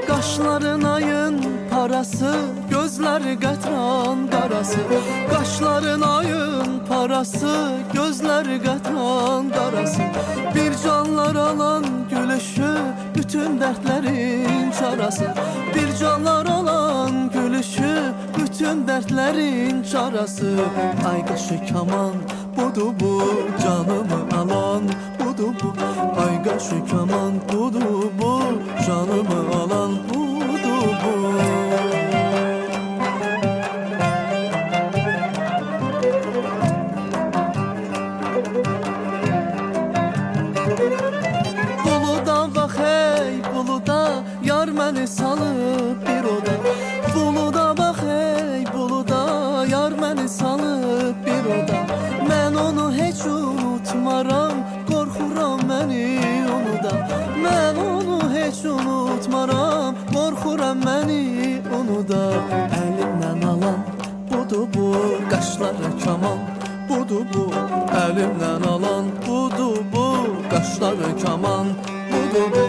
Qaşların ayın parası, gözləri qətran qarası. Qaşların ayın parası, gözləri qətran qarası. Bir canlar alan gülüşü, bütün dərdlərin çarası. Bir canlar alan gülüşü, bütün dərdlərin çarası. Ay qaşı kaman, budur bu, canımı alan budur bu. Ay qaşı kaman, budur bu, canımı alan budur bu. Buluda bax hey buluda, yar məni salıb bir oda. Buluda bax hey buluda, yar məni salıb bir oda. Mən onu heç unutmaram, qorxuram məni onu da. Mən onu heç unutmaram, qorxuram məni onu da. Əlimdən alan budur bu, qaşları kaman budur bu. Əlimdən alan budur bu, qaşları kaman budur bu.